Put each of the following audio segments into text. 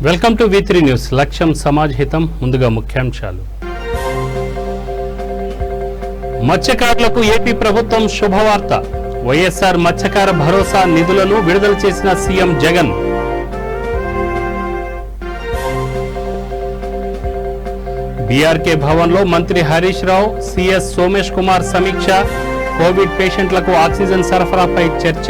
Welcome to V3 news. లక్ష్యం సమాజ్ హితం. ముందుగా ముఖ్యాంశాలు. మత్స్యకారులకు ఏపీ ప్రభుత్వం శుభవార్త. వైఎస్ఆర్ మత్స్యకార భరోసా నిధులను విడుదల చేసిన సీఎం జగన్. బీఆర్కే భవన్లో మంత్రి హరీష్ రావు, సిఎస్ సోమేష్ కుమార్ సమీక్ష. కోవిడ్ పేషెంట్లకు ఆక్సిజన్ సరఫరాపై చర్చ.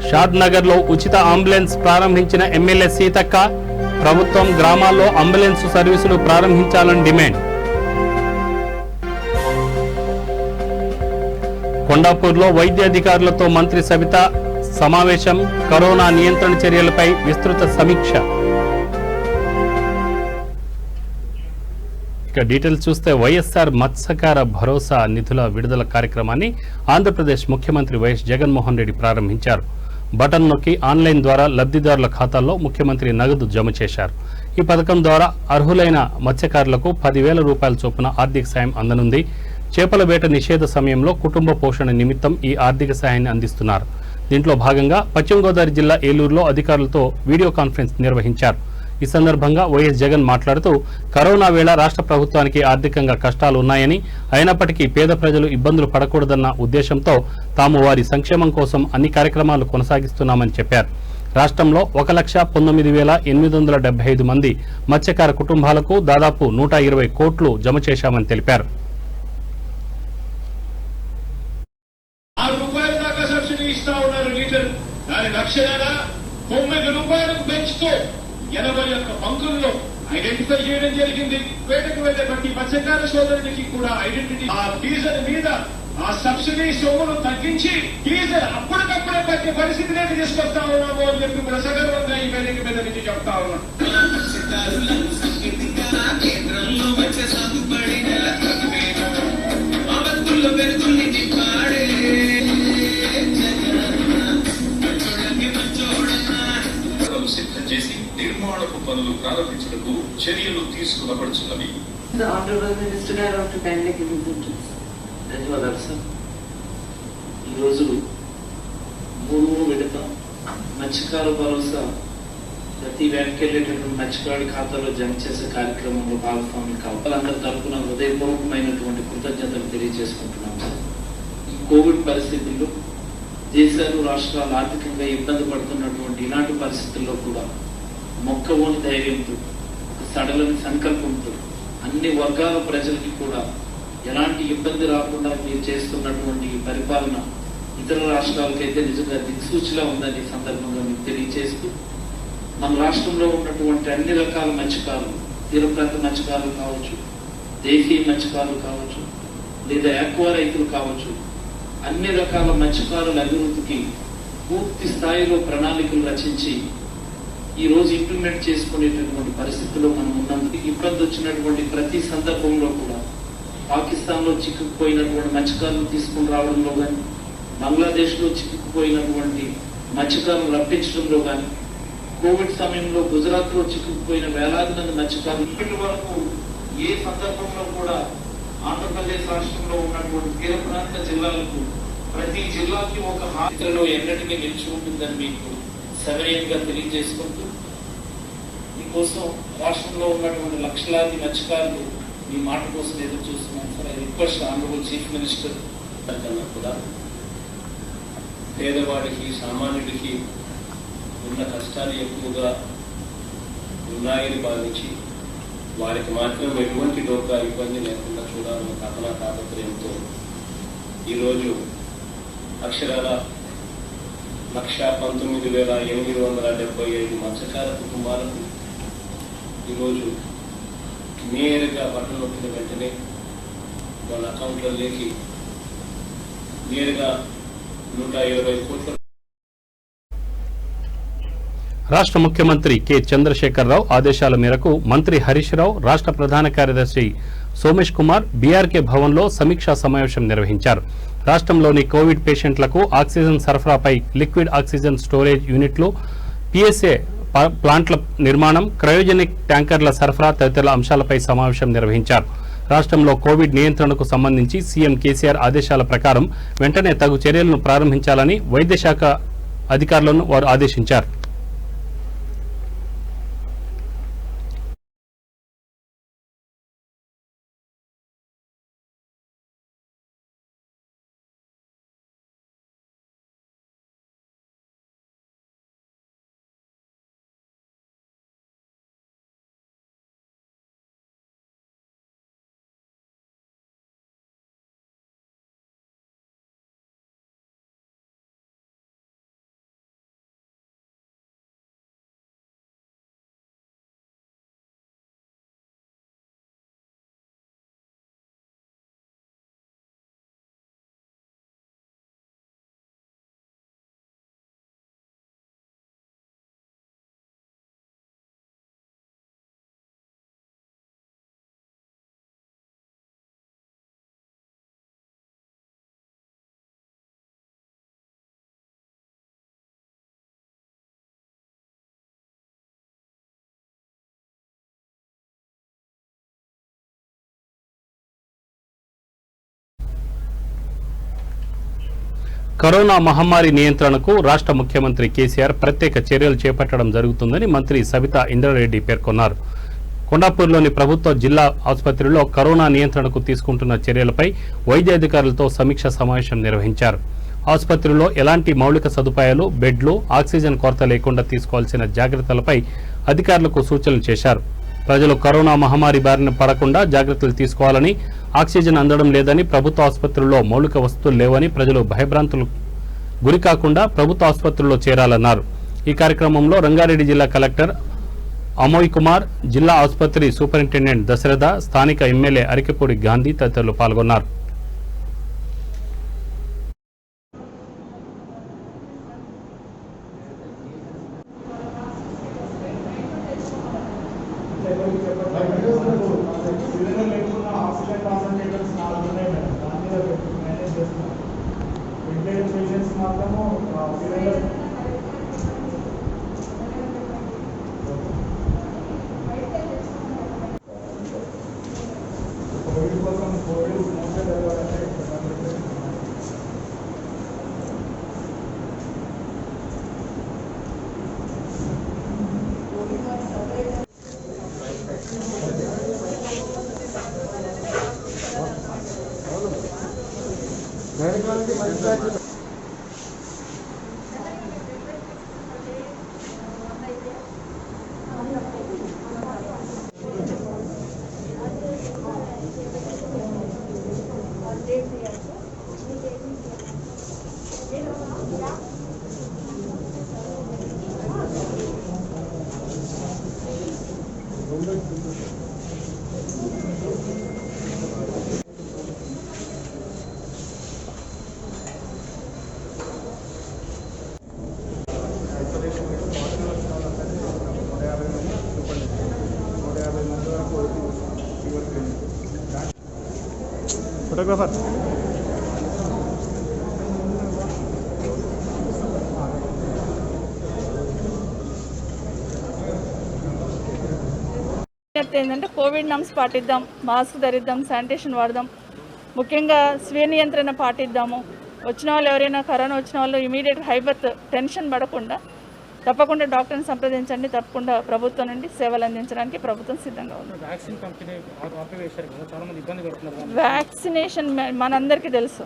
షాద్ నగర్ లో ఉచిత అంబులెన్స్ ప్రారంభించిన ఎమ్మెల్యే సీతక్క. ప్రభుత్వం గ్రామాల్లో అంబులెన్స్ సర్వీసులు ప్రారంభించాలని డిమాండ్. కొండాపూర్లో వైద్య అధికారులతో మంత్రి సబిత సమావేశం. కరోనా నియంత్రణ చర్యలపై విస్తృత సమీక్ష. ఇక డీటెయిల్స్ చూస్తే వైఎస్ఆర్ మత్స్యకార భరోసా నిధుల విడుదల కార్యక్రమాన్ని ఆంధ్రప్రదేశ్ ముఖ్యమంత్రి వైఎస్ జగన్మోహన్ రెడ్డి ప్రారంభించారు. బటన్ నొక్కి ఆన్లైన్ ద్వారా లబ్ధిదారుల ఖాతాల్లో ముఖ్యమంత్రి నగదు జమ చేశారు. ఈ పథకం ద్వారా అర్హులైన మత్స్యకారులకు 10,000 రూపాయల చొప్పున ఆర్థిక సాయం అందనుంది. చేపల వేట నిషేధ సమయంలో కుటుంబ పోషణ నిమిత్తం ఈ ఆర్థిక సాయాన్ని అందిస్తున్నారు. దీంట్లో భాగంగా పశ్చిమ గోదావరి జిల్లా ఏలూరులో అధికారులతో వీడియో కాన్ఫరెన్స్ నిర్వహించారు. ఈ సందర్భంగా వైఎస్ జగన్ మాట్లాడుతూ కరోనా వేళ రాష్ట్ర ప్రభుత్వానికి ఆర్థికంగా కష్టాలు ఉన్నాయని, అయినప్పటికీ పేద ప్రజలు ఇబ్బందులు పడకూడదన్న ఉద్దేశంతో తాము వారి సంక్షేమం కోసం అన్ని కార్యక్రమాలు కొనసాగిస్తున్నామని చెప్పారు. రాష్ట్రంలో 1,19,875 మంది మత్స్యకార కుటుంబాలకు దాదాపు 120 కోట్లు జమ చేశామని తెలిపారు. బంకుల్లో ఐడెంటిఫై చేయడం జరిగింది. వేటకు వెళ్లే ప్రతి మత్స్యకార సోదరునికి కూడా ఐడెంటిటీ, ఆ డీజిల్ మీద ఆ సబ్సిడీ సొమ్మును తగ్గించి డీజిల్ అప్పటికప్పుడే పట్టే పరిస్థితిని తీసుకొస్తా ఉన్నాము అని చెప్పి కూడా సగర్వంగా ఈ వేదిక మీద నుంచి చెప్తా ఉన్నాం. సిద్ధం చేసి నిర్మాణపు పనులు ప్రారంభించడానికి చర్యలు తీసుకునబడుచున్నవి. ధన్యవాదాలు సార్. ఈరోజు 3వ విడత మత్స్యకార భరోసా ప్రతి వ్యాఖ్యలేటటువంటి మత్స్యకారుడి ఖాతాలో జమ చేసే కార్యక్రమంలో భాగస్వామ్యం కావాలందరి తరఫున హృదయపూర్వకమైనటువంటి కృతజ్ఞతలు తెలియజేసుకుంటున్నాం సార్. ఈ కోవిడ్ పరిస్థితుల్లో దేశాలు రాష్ట్రాలు ఆర్థికంగా ఇబ్బంది పడుతున్నటువంటి ఇలాంటి పరిస్థితుల్లో కూడా మొక్కవోని ధైర్యంతో, సడలని సంకల్పంతో అన్ని వర్గాల ప్రజలకి కూడా ఎలాంటి ఇబ్బంది రాకుండా మీరు చేస్తున్నటువంటి పరిపాలన ఇతర రాష్ట్రాలకైతే నిజంగా దిక్సూచిలా ఉందని సందర్భంగా మీకు తెలియజేస్తూ, మన రాష్ట్రంలో ఉన్నటువంటి అన్ని రకాల మత్స్యకారులు, తీర ప్రాంత మత్స్యకారులు కావచ్చు, దేశీయ మత్స్యకారులు కావచ్చు, లేదా ఆక్వా రైతులు కావచ్చు, అన్ని రకాల మత్స్యకారుల అభివృద్ధికి పూర్తి స్థాయిలో ప్రణాళికలు రచించి ఈ రోజు ఇంప్లిమెంట్ చేసుకునేటటువంటి పరిస్థితుల్లో మనం ఉన్నందుకు ఇబ్బంది వచ్చినటువంటి ప్రతి సందర్భంలో కూడా పాకిస్తాన్ లో చిక్కుకుపోయినటువంటి మత్స్యకారులు తీసుకుని రావడంలో కానీ, బంగ్లాదేశ్ లో చిక్కుకుపోయినటువంటి మత్స్యకారులు రప్పించడంలో కానీ, కోవిడ్ సమయంలో గుజరాత్ లో చిక్కుకుపోయిన వేలాది మంది మత్స్యకారులు ఇప్పటి వరకు ఏ సందర్భంలో కూడా ఆంధ్రప్రదేశ్ రాష్ట్రంలో ఉన్నటువంటి తీర ప్రాంత జిల్లాలకు ప్రతి జిల్లాకి ఒక హాస్పిటల్లో ఎన్నటికీ నిలిచి ఉంటుందని మీకు సవినయంగా తెలియజేసుకుంటూ, మీకోసం రాష్ట్రంలో ఉన్నటువంటి లక్షలాది మత్స్యకారులు మీ మాట కోసం ఎదురు చూస్తున్నాం sir. I request honourable chief minister కన్నా కూడా పేదవాడికి, సామాన్యుడికి ఉన్న కష్టాలు ఎక్కువగా ఉన్నాయని భావించి వారికి మాత్రం ఎటువంటి డోకా ఇబ్బంది లేకుండా చూడాలన్న తపన తాపత్రయంతో ఈరోజు అక్షరాల 1,19,875 మత్స్యకార కుటుంబాలకు ఈరోజు నేరుగా బటన్ నొక్కిన వెంటనే వాళ్ళ అకౌంట్లలోకి నేరుగా 120 కోట్ల. రాష్ట్ర ముఖ్యమంత్రి కె చంద్రశేఖరరావు ఆదేశాల మేరకు మంత్రి హరీష్ రావు, రాష్ట్ర ప్రధాన కార్యదర్శి సోమేష్ కుమార్ బీఆర్కే భవన్లో సమీక్షా సమావేశం నిర్వహించారు. రాష్ట్రంలోని కోవిడ్ పేషెంట్లకు ఆక్సిజన్ సరఫరాపై, లిక్విడ్ ఆక్సిజన్ స్టోరేజ్ యూనిట్లు, పిఎస్ఏ ప్లాంట్ల నిర్మాణం, క్రయోజెనిక్ ట్యాంకర్ల సరఫరా తదితర అంశాలపై సమావేశం నిర్వహించారు. రాష్ట్రంలో కోవిడ్ నియంత్రణకు సంబంధించి సీఎం కేసీఆర్ ఆదేశాల ప్రకారం వెంటనే తగు చర్యలను ప్రారంభించాలని వైద్య శాఖ అధికారులను వారు ఆదేశించారు. కరోనా మహమ్మారి నియంత్రణకు రాష్ట్ర ముఖ్యమంత్రి కేసీఆర్ ప్రత్యేక చర్యలు చేపట్టడం జరుగుతుందని మంత్రి సబితా ఇంద్రారెడ్డి పేర్కొన్నారు. కొండాపూర్లోని ప్రభుత్వ జిల్లా ఆసుపత్రిలో కరోనా నియంత్రణకు తీసుకుంటున్న చర్యలపై వైద్యాధికారులతో సమీక్ష సమావేశం నిర్వహించారు. ఆసుపత్రిలో ఎలాంటి మౌలిక సదుపాయాలు, బెడ్లు, ఆక్సిజన్ కొరత లేకుండా తీసుకోవాల్సిన జాగ్రత్తలపై అధికారులకు సూచనలు చేశారు. ప్రజలు కరోనా మహమ్మారి బారిన పడకుండా జాగ్రత్తలు తీసుకోవాలని, ఆక్సిజన్ అందడం లేదని, ప్రభుత్వ ఆసుపత్రుల్లో మౌలిక వసతులు లేవని ప్రజలు భయభ్రాంతులు గురికాకుండా ప్రభుత్వ ఆసుపత్రుల్లో చేరాలన్నారు. ఈ కార్యక్రమంలో రంగారెడ్డి జిల్లా కలెక్టర్ అమోయ్ కుమార్, జిల్లా ఆసుపత్రి సూపరింటెండెంట్ దశరథ, స్థానిక ఎమ్మెల్యే అరికెపూడి గాంధీ తదితరులు పాల్గొన్నారు. फोटोग्राफर ఏంటంటే కోవిడ్ నామ్స్ పాటిద్దాం, మాస్క్ ధరిద్దాం, శానిటేషన్ వాడదాం, ముఖ్యంగా స్వీయ నియంత్రణ పాటిద్దాము. వచ్చిన వాళ్ళు ఎవరైనా కరోనా వచ్చిన వాళ్ళు ఇమీడియట్ హైబర్త్ టెన్షన్ పడకుండా తప్పకుండా డాక్టర్ని సంప్రదించండి. తప్పకుండా ప్రభుత్వం నుండి సేవలు అందించడానికి ప్రభుత్వం సిద్ధంగా ఉంది. వ్యాక్సినేషన్ మనందరికీ తెలుసు.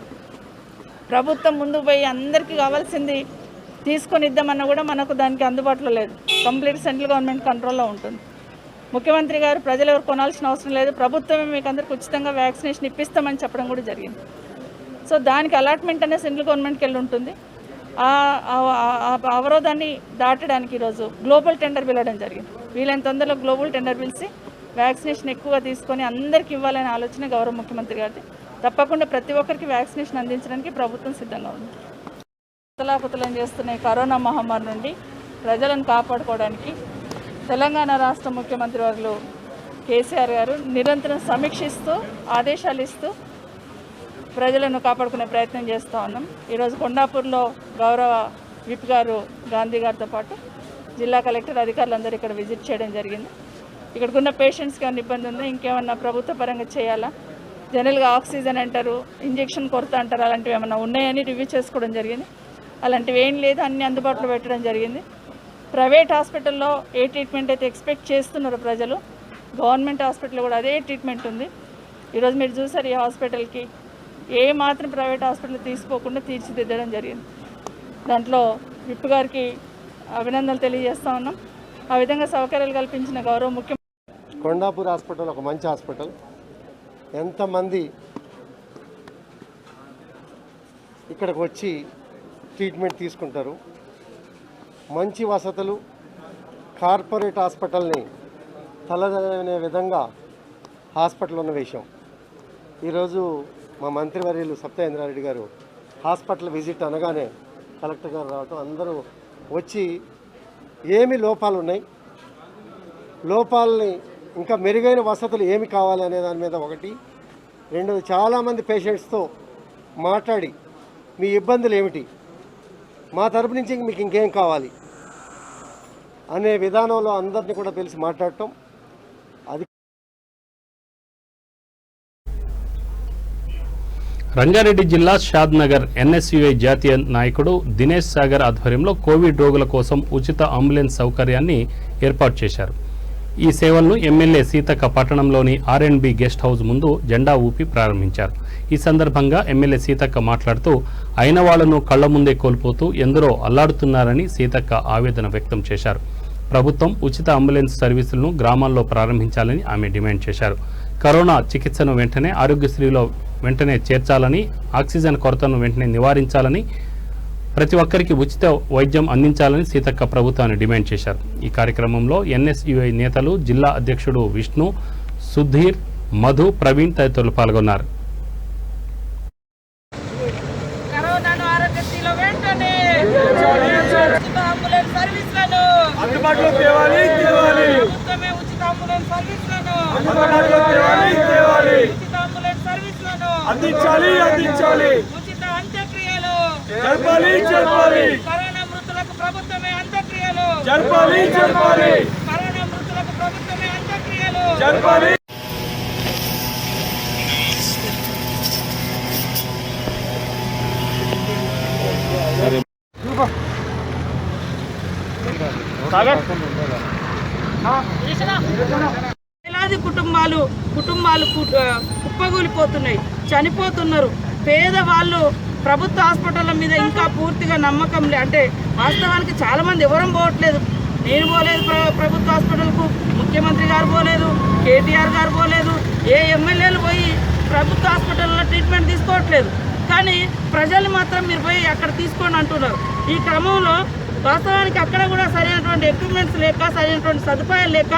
ప్రభుత్వం ముందుకు పోయి అందరికీ కావాల్సింది తీసుకొని ఇద్దామన్నా కూడా మనకు దానికి అందుబాటులో లేదు. కంప్లీట్ సెంట్రల్ గవర్నమెంట్ కంట్రోల్లో ఉంటుంది. ముఖ్యమంత్రి గారు ప్రజలు ఎవరు కొనాల్సిన అవసరం లేదు, ప్రభుత్వమే మీకు అందరికి ఉచితంగా వ్యాక్సినేషన్ ఇప్పిస్తామని చెప్పడం కూడా జరిగింది. సో దానికి అలాట్మెంట్ అనేది సెంట్రల్ గవర్నమెంట్కి వెళ్ళి ఉంటుంది. ఆ అవరోధాన్ని దాటడానికి ఈరోజు గ్లోబల్ టెండర్ పిలవడం జరిగింది. వీలైన తొందరలో గ్లోబల్ టెండర్ పిలిచి వ్యాక్సినేషన్ ఎక్కువగా తీసుకొని అందరికీ ఇవ్వాలనే ఆలోచన గౌరవ ముఖ్యమంత్రి గారిది. తప్పకుండా ప్రతి ఒక్కరికి వ్యాక్సినేషన్ అందించడానికి ప్రభుత్వం సిద్ధంగా ఉంది. కుతలాకుతలం చేస్తున్న కరోనా మహమ్మారి నుండి ప్రజలను కాపాడుకోవడానికి తెలంగాణ రాష్ట్ర ముఖ్యమంత్రి వర్యులు కేసీఆర్ గారు నిరంతరం సమీక్షిస్తూ ఆదేశాలు ఇస్తూ ప్రజలను కాపాడుకునే ప్రయత్నం చేస్తూ ఉన్నాం. ఈరోజు కొండాపూర్లో గౌరవ విప్ గారు గాంధీ గారితో పాటు జిల్లా కలెక్టర్ అధికారులందరూ ఇక్కడ విజిట్ చేయడం జరిగింది. ఇక్కడికున్న పేషెంట్స్కి ఏమైనా ఇబ్బంది ఉందా, ఇంకేమన్నా ప్రభుత్వ పరంగా చేయాలా, జనరల్గా ఆక్సిజన్ అంటారు, ఇంజెక్షన్ కొరత అంటారు, అలాంటివి ఏమైనా ఉన్నాయని రివ్యూ చేసుకోవడం జరిగింది. అలాంటివి ఏం లేదు, అన్ని అందుబాటులో పెట్టడం జరిగింది. ప్రైవేట్ హాస్పిటల్లో ఏ ట్రీట్మెంట్ అయితే ఎక్స్పెక్ట్ చేస్తున్నారో ప్రజలు, గవర్నమెంట్ హాస్పిటల్లో కూడా అదే ట్రీట్మెంట్ ఉంది. ఈరోజు మీరు చూసారు, ఈ హాస్పిటల్కి ఏ మాత్రం ప్రైవేట్ హాస్పిటల్ తీసుకోకుండా తీర్చిదిద్దడం జరిగింది. దాంట్లో విప్ గారికి అభినందనలు తెలియజేస్తా ఉన్నాం. ఆ విధంగా సౌకర్యాలు కల్పించిన గౌరవ ముఖ్యమంత్రి. కొండాపూర్ హాస్పిటల్ ఒక మంచి హాస్పిటల్. ఎంతమంది ఇక్కడికి వచ్చి ట్రీట్మెంట్ తీసుకుంటారు. మంచి వసతులు, కార్పొరేట్ హాస్పిటల్ని తలదనే విధంగా హాస్పిటల్ ఉన్న విషయం. ఈరోజు మా మంత్రివర్యులు సత్యేంద్రారెడ్డి గారు హాస్పిటల్ విజిట్ అనగానే కలెక్టర్ గారు రావటం, అందరూ వచ్చి ఏమి లోపాలు ఉన్నాయి, లోపాలని ఇంకా మెరుగైన వసతులు ఏమి కావాలి అనే దాని మీద ఒకటి. రెండోది, చాలామంది పేషెంట్స్తో మాట్లాడి మీ ఇబ్బందులు ఏమిటి, మా తరపు నుంచి మీకు ఇంకేం కావాలి అనే విధానంలో అందరినీ కూడా పిలిచి మాట్లాడటం. అది రంగారెడ్డి జిల్లా షాద్ నగర్ ఎన్ఎస్యుఐ జాతీయ నాయకుడు దినేష్ సాగర్ ఆధ్వర్యంలో కోవిడ్ రోగుల కోసం ఉచిత అంబులెన్స్ సౌకర్యాన్ని ఏర్పాటు చేశారు. ఈ సేవలను ఎమ్మెల్యే సీతక్క పట్టణంలోని ఆర్ఎండ్బి గెస్ట్ హౌస్ ముందు జెండా ఊపి ప్రారంభించారు. ఈ సందర్భంగా ఎమ్మెల్యే సీతక్క మాట్లాడుతూ అయిన వాళ్లను కళ్ల ముందే కోల్పోతూ ఎందరో అల్లాడుతున్నారని సీతక్క ఆవేదన వ్యక్తం చేశారు. ప్రభుత్వం ఉచిత అంబులెన్స్ సర్వీసులను గ్రామాల్లో ప్రారంభించాలని ఆమె డిమాండ్ చేశారు. కరోనా చికిత్సను వెంటనే ఆరోగ్యశ్రీలో వెంటనే చేర్చాలని, ఆక్సిజన్ కొరతను వెంటనే నివారించాలని, ప్రతి ఒక్కరికి ఉచిత వైద్యం అందించాలని సీతక్క ప్రభుత్వాన్ని డిమాండ్ చేశారు. ఈ కార్యక్రమంలో ఎన్ఎస్యుఐ నేతలు, జిల్లా అధ్యక్షుడు విష్ణు, సుధీర్, మధు, ప్రవీణ్ తదితరులు పాల్గొన్నారు. కరోనాను ఆరోగ్యశ్రీలో వెంటనే ఉచిత అంబులెన్స్ సర్వీసులను అందుబాటులో తేవాలి. ప్రభుత్వమే ఉచిత అంబులెన్స్ సర్వీసులను ఉచిత అంబులెన్స్ సర్వీసులను అందించాలి. ఉచిత అంత్యక్రియలు జరపాలి. కరోనా మృతులకు ప్రభుత్వమే అంత్యక్రియలు జరపాలి. కరోనా మృతులకు ప్రభుత్వమే అంత్యక్రియలు జరపాలి. వేలాది కుటుంబాలు కుప్పగూలిపోతున్నాయి, చనిపోతున్నారు. పేదవాళ్ళు ప్రభుత్వ హాస్పిటళ్ళ మీద ఇంకా పూర్తిగా నమ్మకం అంటే వాస్తవానికి చాలామంది ఎవరం పోవట్లేదు. నేను పోలేదు ప్రభుత్వ హాస్పిటల్కు, ముఖ్యమంత్రి గారు పోలేదు, కేటీఆర్ గారు పోలేదు, ఏ ఎమ్మెల్యేలు పోయి ప్రభుత్వ హాస్పిటల్లో ట్రీట్మెంట్ తీసుకోవట్లేదు. కానీ ప్రజలు మాత్రం మీరు పోయి అక్కడ తీసుకోండి అంటున్నారు. ఈ క్రమంలో వాస్తవానికి అక్కడ కూడా సరైనటువంటి ఎక్విప్మెంట్స్ లేక, సరైనటువంటి సదుపాయాలు లేక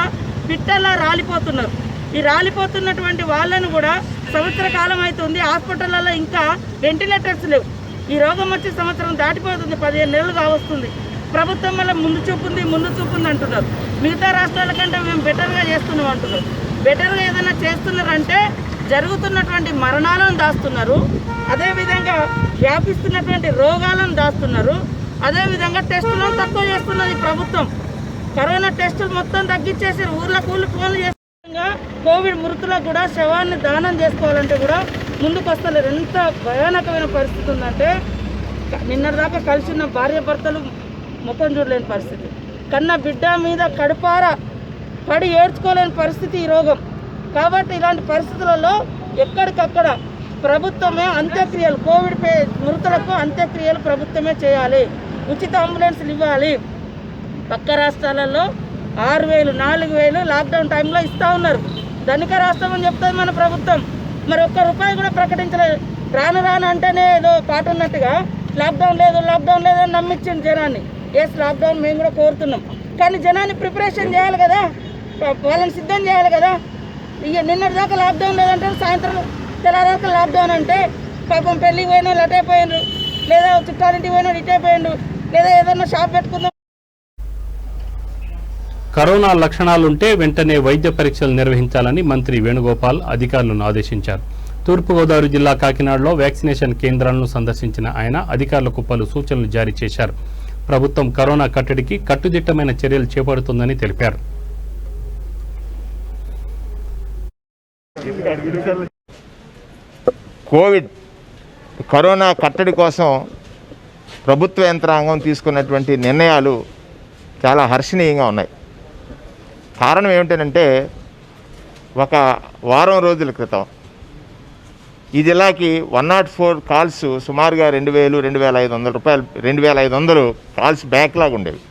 పిట్టల్లా రాలిపోతున్నారు. ఈ రాలిపోతున్నటువంటి వాళ్ళను కూడా సంవత్సర కాలం అవుతుంది, హాస్పిటళ్ళల్లో ఇంకా వెంటిలేటర్స్ లేవు. ఈ రోగం వచ్చి సంవత్సరం దాటిపోతుంది, 15 నెలలు కావస్తుంది. ప్రభుత్వం వల్ల ముందు చూపుంది అంటున్నారు. మిగతా రాష్ట్రాల కంటే మేము బెటర్గా చేస్తున్నాం అంటున్నారు. బెటర్గా ఏదైనా చేస్తున్నారంటే జరుగుతున్నటువంటి మరణాలను దాస్తున్నారు, అదేవిధంగా వ్యాపిస్తున్నటువంటి రోగాలను దాస్తున్నారు, అదేవిధంగా టెస్టులను తక్కువ చేస్తున్నది ప్రభుత్వం. కరోనా టెస్టులు మొత్తం తగ్గించేసి ఊర్లకు ఫోన్లు చేస్తున్నారు. కోవిడ్ మృతులకు కూడా శవాన్ని దానం చేసుకోవాలంటే కూడా ముందుకు వస్తలేరు. ఎంత భయానకమైన పరిస్థితి ఉందంటే నిన్నటిదాకా కలిసి ఉన్న భార్య భర్తలు ముఖం చూడలేని పరిస్థితి, కన్న బిడ్డ మీద కడుపార పడి ఏడ్చుకోలేని పరిస్థితి ఈ రోగం. కాబట్టి ఇలాంటి పరిస్థితులలో ఎక్కడికక్కడ ప్రభుత్వమే అంత్యక్రియలు, కోవిడ్ మృతులకు అంత్యక్రియలు ప్రభుత్వమే చేయాలి. ఉచిత అంబులెన్స్లు ఇవ్వాలి. పక్క రాష్ట్రాలలో 6,000, 4,000 లాక్డౌన్ టైంలో ఇస్తూ ఉన్నారు. ధనిక రాష్ట్రం అని చెప్తుంది మన ప్రభుత్వం. మరి ఒక్క రూపాయి కూడా ప్రకటించలేదు. రాను అంటేనే ఏదో పాట ఉన్నట్టుగా లాక్డౌన్ లేదని నమ్మించింది జనాన్ని. ఎస్, లాక్డౌన్ మేము కూడా కోరుతున్నాం, కానీ జనాన్ని ప్రిపరేషన్ చేయాలి కదా, వాళ్ళని సిద్ధం చేయాలి కదా. ఇక నిన్నటి దాకా లాక్డౌన్ లేదంటే సాయంత్రం తెల్లారాక లాక్డౌన్ అంటే పాపం పెళ్ళికి పోయిన వాళ్ళు అటైపోయిండ్రు, లేదా చుట్టాలింటికి పోయిన వాళ్ళు ఇటైపోయిండ్రు, లేదా ఏదన్నా షాప్ పెట్టుకుందాం. కరోనా లక్షణాలుంటే వెంటనే వైద్య పరీక్షలు నిర్వహించాలని మంత్రి వేణుగోపాల్ అధికారులను ఆదేశించారు. తూర్పుగోదావరి జిల్లా కాకినాడలో వ్యాక్సినేషన్ కేంద్రాలను సందర్శించిన ఆయన అధికారులకు పలు సూచనలు జారీ చేశారు. ప్రభుత్వం కరోనా కట్టడికి కట్టుదిట్టమైన చర్యలు చేపడుతుందని తెలిపారు. కరోనా కట్టడి కోసం ప్రభుత్వ యంత్రాంగం తీసుకున్నటువంటి నిర్ణయాలు చాలా హర్షణీయంగా ఉన్నాయి. కారణం ఏమిటంటే ఒక వారం రోజుల క్రితం ఈ జిల్లాకి 104 కాల్స్ సుమారుగా 2,500 రూపాయలు 2,500 కాల్స్ బ్యాక్లాగ్ ఉండేవి.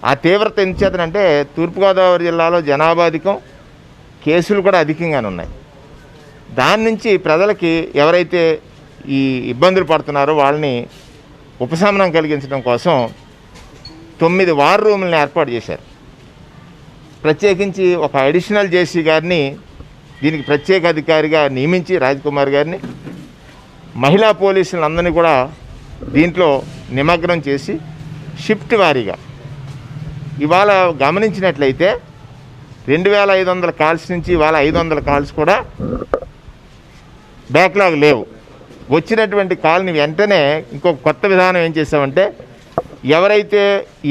ఆ తీవ్రత ఎంచేతనంటే తూర్పుగోదావరి జిల్లాలో జనాభా అధికం, కేసులు కూడా అధికంగానే ఉన్నాయి. దాని నుంచి ప్రజలకి ఎవరైతే ఈ ఇబ్బందులు పడుతున్నారో వాళ్ళని ఉపశమనం కలిగించడం కోసం 9 వార్ రూములను ఏర్పాటు చేశారు. ప్రత్యేకించి ఒక అడిషనల్ జేసీ గారిని దీనికి ప్రత్యేక అధికారిగా నియమించి రాజ్కుమార్ గారిని, మహిళా పోలీసులందరినీ కూడా దీంట్లో నిమగ్నం చేసి షిఫ్ట్ వారీగా ఇవాళ గమనించినట్లయితే 2,500 కాల్స్ నుంచి ఇవాళ 500 కాల్స్ కూడా బ్యాక్లాగ్ లేవు. వచ్చినటువంటి కాల్ని వెంటనే ఇంకొక కొత్త విధానం ఏం చేసామంటే ఎవరైతే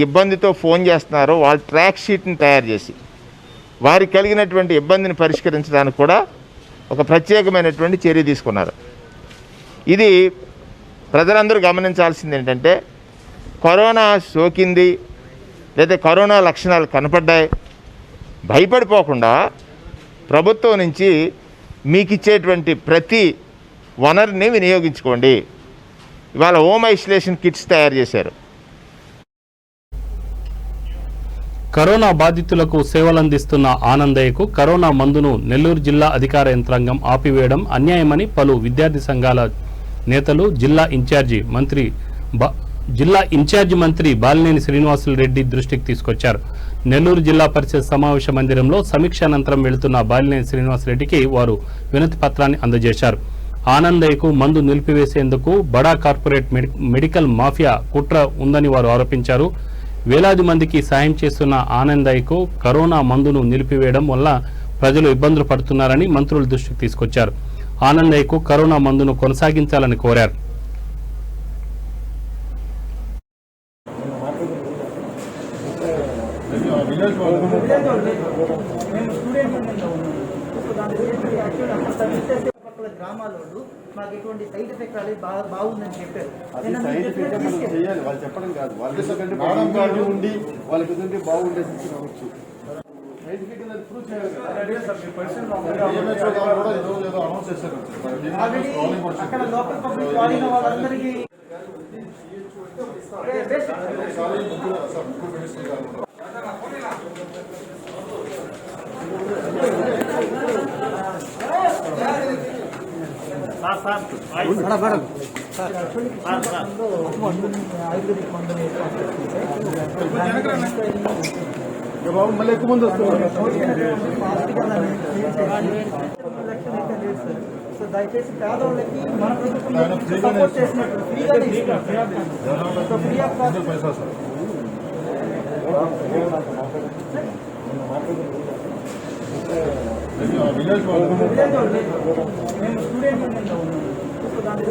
ఇబ్బందితో ఫోన్ చేస్తున్నారో వాళ్ళ ట్రాక్ షీట్ని తయారు చేసి వారికి కలిగినటువంటి ఇబ్బందిని పరిష్కరించడానికి కూడా ఒక ప్రత్యేకమైనటువంటి చర్య తీసుకున్నారు. ఇది ప్రజలందరూ గమనించాల్సింది ఏంటంటే కరోనా సోకింది లేదా కరోనా లక్షణాలు కనపడ్డాయి, భయపడిపోకుండా ప్రభుత్వం నుంచి మీకు ఇచ్చేటువంటి ప్రతి వనరుని వినియోగించుకోండి. ఇవాళ హోమ్ ఐసోలేషన్ కిట్స్ తయారు చేశారు. కరోనా బాధితులకు సేవలందిస్తున్న ఆనందయ్యకు కరోనా మందును నెల్లూరు జిల్లా అధికార యంత్రాంగం ఆపివేయడం అన్యాయమని పలు విద్యార్థి సంఘాల నేతలు జిల్లా ఇన్ఛార్జి మంత్రి బాలినేని శ్రీనివాసులరెడ్డి దృష్టికి తీసుకొచ్చారు. నెల్లూరు జిల్లా పరిషత్ సమావేశ మందిరంలో సమీక్ష అనంతరం వెళుతున్న బాలినేని శ్రీనివాసులరెడ్డికి వారు వినతి పత్రాన్ని అందజేశారు. ఆనందయ్యకు మందు నిలిపివేసేందుకు బడా కార్పొరేట్ మెడికల్ మాఫియా కుట్ర ఉందని వారు ఆరోపించారు. వేలాది మందికి సాయం చేస్తున్న ఆనందయ్యకు కరోనా మందును నిలిపివేయడం వల్ల ప్రజలు ఇబ్బందులు పడుతున్నారని మంత్రుల దృష్టికి తీసుకొచ్చారు. ఆనందయ్యకు కరోనా మందును కొనసాగించాలని కోరారు. గ్రామాల్లో మాకు ఎటువంటి సైడ్ ఎఫెక్ట్ రాలేదు, బాగుందని చెప్పారు. చేయాలి వాళ్ళు చెప్పడం కాదు, వాళ్ళకి ఉండి వాళ్ళకి ఎదుంటే బాగుండే శిక్షణ అవ్వచ్చు. అక్కడ లోకల్ పబ్లిక్ వాడిన వాళ్ళందరికీ ఆయుర్వేదిక్ మందు బాబు మళ్ళీ ఎక్కువ మంది వస్తున్నారు. సో దయచేసి పేదవాళ్ళకి మన ప్రభుత్వం సపోర్ట్ చేసినట్టు ఫ్రీగానే ఫ్రీ ఆఫ్ కాస్ట్. మేము స్టూడెంట్ యూనియన్లో ఉన్నాము. సో దాని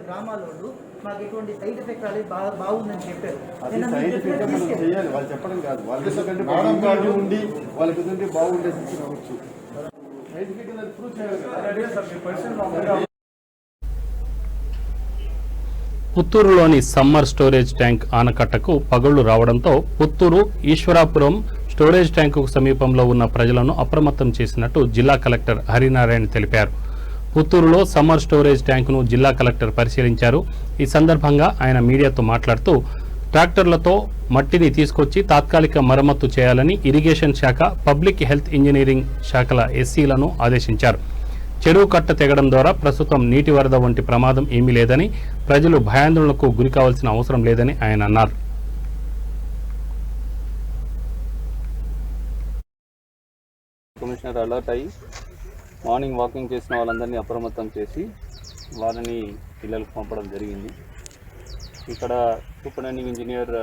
గ్రామాల్లో మాకు ఎటువంటి సైడ్ ఎఫెక్ట్ రాలేదు, బాగుందని చెప్పారు. చేయాలి వాళ్ళు చెప్పడం కాదు, వాళ్ళకి ఉండి వాళ్ళకి ఎదుంటే బాగుండే శిక్షణ అవ్వచ్చు. పుత్తూరులోని సమ్మర్ స్టోరేజ్ ట్యాంక్ ఆనకట్టకు పగుళ్లు రావడంతో పుత్తూరు ఈశ్వరాపురం స్టోరేజ్ ట్యాంకుకు సమీపంలో ఉన్న ప్రజలను అప్రమత్తం చేసినట్టు జిల్లా కలెక్టర్ హరినారాయణ తెలిపారు. పుత్తూరులో సమ్మర్ స్టోరేజ్ ట్యాంకును జిల్లా కలెక్టర్ పరిశీలించారు. ఈ సందర్భంగా ఆయన మీడియాతో మాట్లాడుతూ ట్రాక్టర్లతో మట్టిని తీసుకొచ్చి తాత్కాలిక మరమ్మతు చేయాలని ఇరిగేషన్ శాఖ, పబ్లిక్ హెల్త్ ఇంజనీరింగ్ శాఖల ఎస్సీలను ఆదేశించారు. చెరువు కట్ట తెగడం ద్వారా ప్రస్తుతం నీటి వరద వంటి ప్రమాదం ఏమీ లేదని, ప్రజలు భయాందోళనకు గురి కావాల్సిన అవసరం లేదని ఆయన అన్నారు. కమిషనర్ అలర్ట్ అయ్యి మార్నింగ్ వాకింగ్ చేసిన వాళ్ళందరినీ అప్రమత్తం చేసి వాళ్ళని పిల్లలకు పంపడం జరిగింది. ఇక్కడ సూపరింటెండింగ్ ఇంజనీర్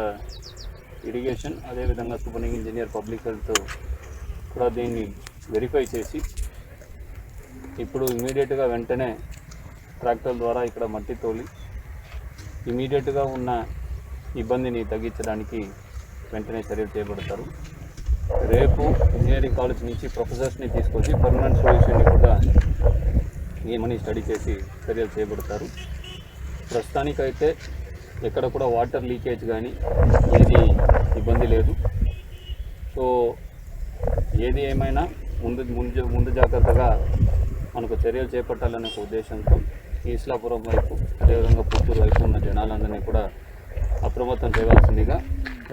ఇరిగేషన్, అదేవిధంగా సూపరింటెండింగ్ ఇంజనీర్ పబ్లిక్ హెల్త్ కూడా దీన్ని వెరిఫై చేసి ఇప్పుడు ఇమీడియట్గా వెంటనే ట్రాక్టర్ ద్వారా ఇక్కడ మట్టి తోలి ఇమీడియట్గా ఉన్న ఇబ్బందిని తగ్గించడానికి వెంటనే చర్యలు చేపడతారు. రేపు ఇంజనీరింగ్ కాలేజ్ నుంచి ప్రొఫెసర్స్ని తీసుకొచ్చి పర్మనెంట్ సొల్యూషన్ని కూడా ఏమని స్టడీ చేసి చర్యలు చేపడతారు. ప్రస్తుతానికైతే ఎక్కడ కూడా వాటర్ లీకేజ్ కానీ ఏది ఇబ్బంది లేదు. సో ఏది ఏమైనా ముందు జాగ్రత్తగా మనకు చర్యలు చేపట్టాలనే ఉద్దేశంతో ఈస్లాపురం వైపు అదేవిధంగా పుత్తూరు వైపు ఉన్న జనాలందరినీ కూడా అప్రమత్తం చేయవలసిందిగా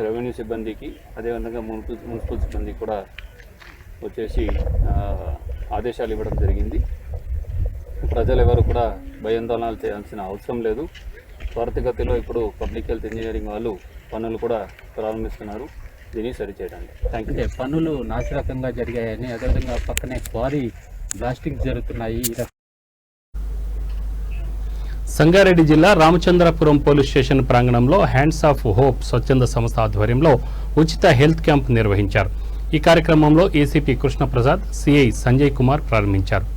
రెవెన్యూ సిబ్బందికి అదేవిధంగా మున్సిపల్ సిబ్బందికి కూడా వచ్చేసి ఆదేశాలు ఇవ్వడం జరిగింది. ప్రజలు ఎవరు కూడా భయాందోళనలు చేయాల్సిన అవసరం లేదు. త్వరితగతిలో ఇప్పుడు పబ్లిక్ హెల్త్ ఇంజనీరింగ్ వాళ్ళు పనులు కూడా ప్రారంభిస్తున్నారు దీన్ని సరిచేయడానికి. Thank you. పనులు నాసిరకంగా జరిగాయని, అదేవిధంగా పక్కనే క్వారీ బ్లాస్టింగ్ జరుగుతున్నాయి. సంగారెడ్డి జిల్లా రామచంద్రపురం పోలీస్ స్టేషన్ ప్రాంగణంలో హ్యాండ్స్ ఆఫ్ హోప్ స్వచ్ఛంద సంస్థ ఆధ్వర్యంలో ఉచిత హెల్త్ క్యాంప్ నిర్వహించారు. ఈ కార్యక్రమంలో ఏసీపీ కృష్ణప్రసాద్, సిఐ సంజయ్ కుమార్ ప్రారంభించారు.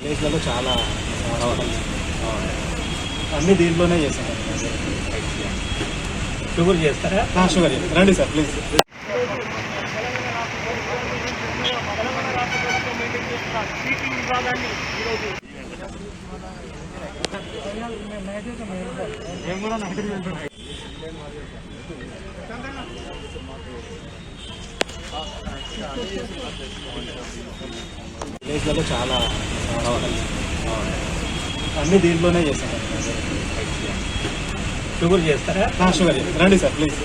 విలేజ్లలో చాలా అన్ని దీంట్లోనే చేస్తాం. షుగర్ చేస్తారా? షుగర్ రండి సార్ ప్లీజ్. విలేజ్లలో చాలా అన్ని దీంట్లోనే చేస్తాం. షుగర్ చేస్తారా? షుగర్ రండి సార్ ప్లీజ్.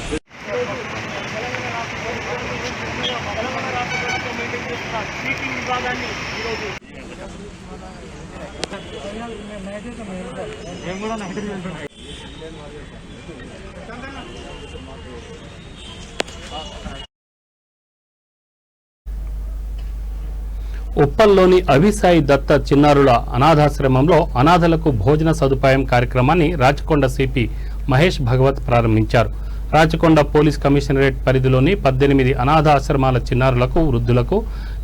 ఉప్పల్లోని అవిసాయి దత్త చిన్నారుల అనాథాశ్రమంలో అనాథలకు భోజన సదుపాయం కార్యక్రమాన్ని రాచకొండ సిపి మహేష్ భగవత్ ప్రారంభించారు. రాచకొండ పోలీస్ కమిషనరేట్ పరిధిలోని 18 అనాథాశ్రమాల చిన్నారులకు, వృద్ధులకు,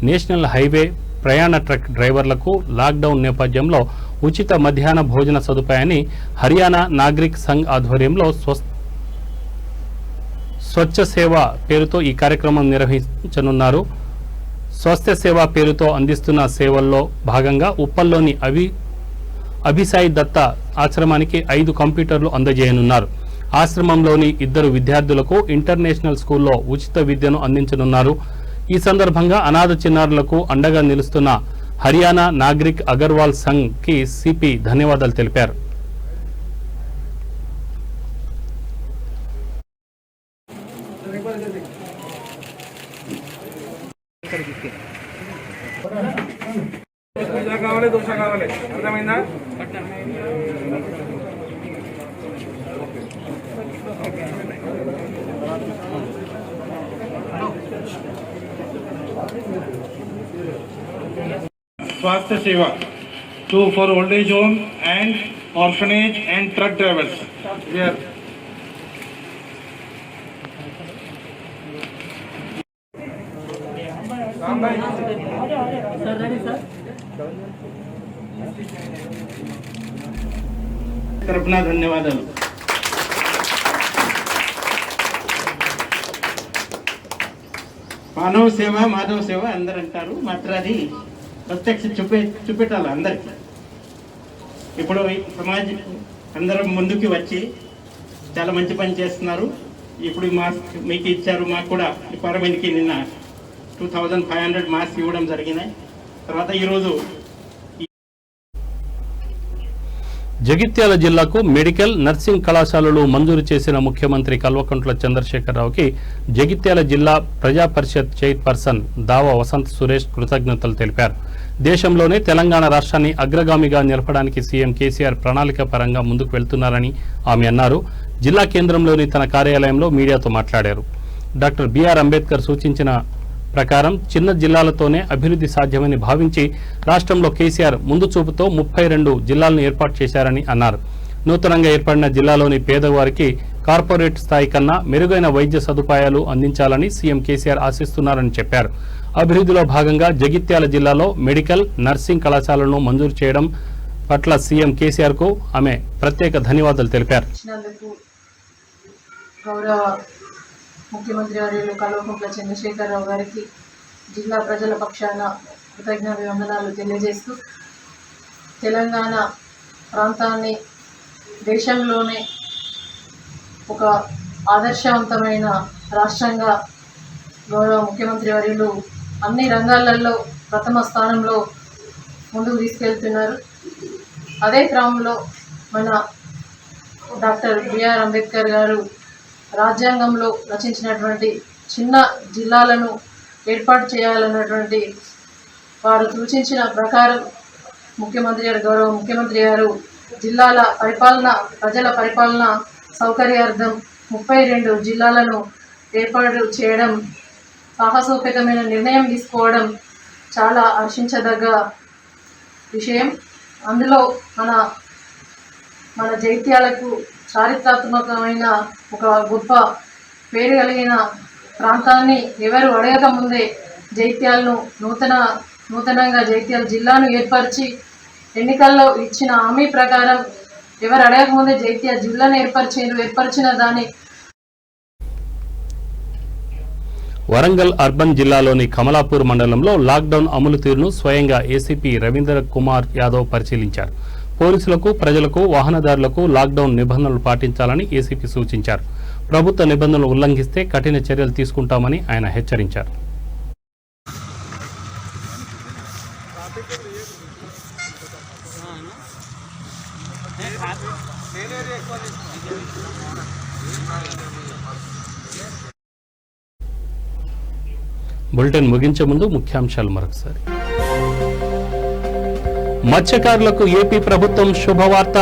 నేషనల్ హైవే ప్రయాణ ట్రక్ డ్రైవర్లకు లాక్డౌన్ నేపథ్యంలో ఉచిత మధ్యాహ్న భోజన సదుపాయాన్ని హర్యానా నాగరిక్ సంఘ్ ఆధ్వర్యంలో స్వచ్ఛ సేవ పేరుతో ఈ కార్యక్రమం నిర్వహించనున్నారు. స్వస్థ సేవ పేరుతో అందిస్తున్న సేవల్లో భాగంగా ఉప్పల్లోని అభిసాయి దత్త ఆశ్రమానికి 5 కంప్యూటర్లు అందజేయనున్నారు. ఆశ్రమంలోని 2 విద్యార్థులకు ఇంటర్నేషనల్ స్కూల్లో ఉచిత విద్యను అందించనున్నారు. ఈ సందర్భంగా అనాథ చిన్నారులకు అండగా నిలుస్తున్న హర్యానా నాగరిక్ అగర్వాల్ సంఘ్ కి సిపి ధన్యవాదాలు తెలిపారు. కావాలి దోశ కావాలి, అర్థమైందా? स्वास्थ्य सेवा 2 for old age home and orphanage and truck drivers. Here. తరపున ధన్యవాదాలు. మానవ సేవ మాధవ సేవ అందరు అంటారు, మాత్రం అది ప్రత్యక్ష చూపెట్టాలి అందరికీ. ఇప్పుడు సమాజం అందరం ముందుకు వచ్చి చాలా మంచి పని చేస్తున్నారు. ఇప్పుడు మాస్క్ మీకు ఇచ్చారు, మాకు కూడా డిపార్ట్మెంట్కి నిన్న 2500 మాస్క్ ఇవ్వడం జరిగినాయి. తర్వాత ఈరోజు జగిత్యాల జిల్లాకు మెడికల్, నర్సింగ్ కళాశాలలు మంజూరు చేసిన ముఖ్యమంత్రి కల్వకుంట్ల చంద్రశేఖరరావుకి జగిత్యాల జిల్లా ప్రజా పరిషత్ చైర్పర్సన్ దావా వసంత్ సురేష్ కృతజ్ఞతలు తెలిపారు. దేశంలోనే తెలంగాణ రాష్ట్రాన్ని అగ్రగామిగా నిలపడానికి సీఎం కేసీఆర్ ప్రణాళిక పరంగా ముందుకు వెళ్తున్నారని ఆమె అన్నారు. జిల్లా కేంద్రంలోని తన కార్యాలయంలో మీడియాతో మాట్లాడారు. డాక్టర్ బిఆర్ అంబేద్కర్ సూచించిన ప్రకారం చిన్న జిల్లాలతోనే అభివృద్ధి సాధ్యమని భావించి రాష్ట్రంలో కేసీఆర్ ముందు చూపుతో 32 జిల్లాలను ఏర్పాటు చేశారని అన్నారు. నూతనంగా ఏర్పడిన జిల్లాలోని పేదవారికి కార్పొరేట్ స్థాయి కన్నా మెరుగైన వైద్య సదుపాయాలు అందించాలని సీఎం కేసీఆర్ ఆశిస్తున్నారని చెప్పారు. అభివృద్ధిలో భాగంగా జగిత్యాల జిల్లాలో మెడికల్, నర్సింగ్ కళాశాలను మంజూరు చేయడం పట్ల సీఎం కేసీఆర్ కు ఆమె ప్రత్యేక ధన్యవాదాలు తెలిపారు. గౌరవ ముఖ్యమంత్రి వర్యులు కల్వకుంట్ల చంద్రశేఖరరావు గారికి జిల్లా ప్రజల పక్షాన కృతజ్ఞాభివందనాలు తెలియజేస్తూ తెలంగాణ ప్రాంతాన్ని దేశంలోనే ఒక ఆదర్శవంతమైన రాష్ట్రంగా గౌరవ ముఖ్యమంత్రి వర్యులు అన్ని రంగాలలో ప్రథమ స్థానంలో ముందుకు తీసుకెళ్తున్నారు. అదే క్రమంలో మన డాక్టర్ బిఆర్ అంబేద్కర్ గారు రాజ్యాంగంలో రచించినటువంటి చిన్న జిల్లాలను ఏర్పాటు చేయాలన్నటువంటి వారు సూచించిన ప్రకారం గౌరవ ముఖ్యమంత్రి గారు జిల్లాల పరిపాలన ప్రజల పరిపాలన సౌకర్యార్థం 32 జిల్లాలను ఏర్పాటు చేయడం, సాహసోపేతమైన నిర్ణయం తీసుకోవడం చాలా హర్షించదగ్గ విషయం. అందులో మన జైత్యాలకు చారిత్రాత్మకమైన ఒక గొప్ప పేరు కలిగిన ప్రాంతాన్ని ఎవరు అడగక ముందే జైత్యాలను నూతనంగా జైత్యాల జిల్లాను ఏర్పరిచి ఎన్నికల్లో ఇచ్చిన హామీ ప్రకారం ఎవరు అడగక ముందే జైత్యాల జిల్లాను ఏర్పరిచిన దాని వరంగల్ అర్బన్ జిల్లాలోని కమలాపూర్ మండలంలో లాక్డౌన్ అమలు తీరును స్వయంగా ఏసీపీ రవీంద్ర కుమార్ యాదవ్ పరిశీలించారు. పోలీసులకు, ప్రజలకు, వాహనదారులకు లాక్డౌన్ నిబంధనలు పాటించాలని ఏసీపీ సూచించారు. ప్రభుత్వ నిబంధనలు ఉల్లంఘిస్తే కఠిన చర్యలు తీసుకుంటామని ఆయన హెచ్చరించారు. బులెటిన్ ముగించే ముందు ముఖ్యాంశాలు మరొకసారి. మత్స్యకారులకు ఏపీ ప్రభుత్వం శుభవార్త.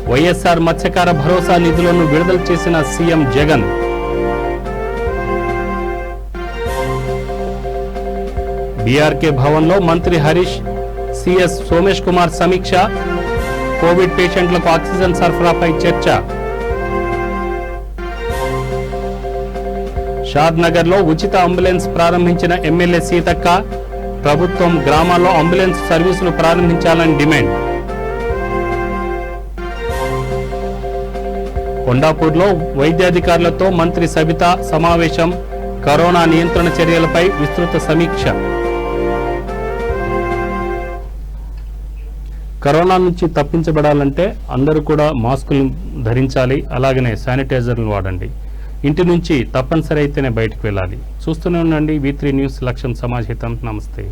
వైఎస్ఆర్ మత్స్యకార భరోసా నిధులను విడుదల చేసిన సీఎం జగన్. బీఆర్కే భవన్లో మంత్రి హరీష్, సిఎస్ సోమేష్ కుమార్ సమీక్ష. కోవిడ్ పేషెంట్లకు ఆక్సిజన్ సరఫరాపై చర్చ. షాద్ నగర్ లో ఉచిత అంబులెన్స్ ప్రారంభించిన ఎమ్మెల్యే సీతక్క. ప్రభుత్వం గ్రామాల్లో అంబులెన్స్ సర్వీసులు ప్రారంభించాలని డిమాండ్. కొండాపూర్లో వైద్యాధికారులతో మంత్రి సబితా సమావేశం. కరోనా నియంత్రణ చర్యలపై విస్తృత సమీక్ష. కరోనా నుంచి తప్పించబడాలంటే అందరూ కూడా మాస్కులు ధరించాలి, అలాగనే శానిటైజర్లు వాడండి. ఇంటి నుంచి తప్పనిసరి అయితేనే బయటకు వెళ్ళాలి. చూస్తూనే ఉండండి V3 న్యూస్. లక్ష్యం సమాజ్ హితం. నమస్తే.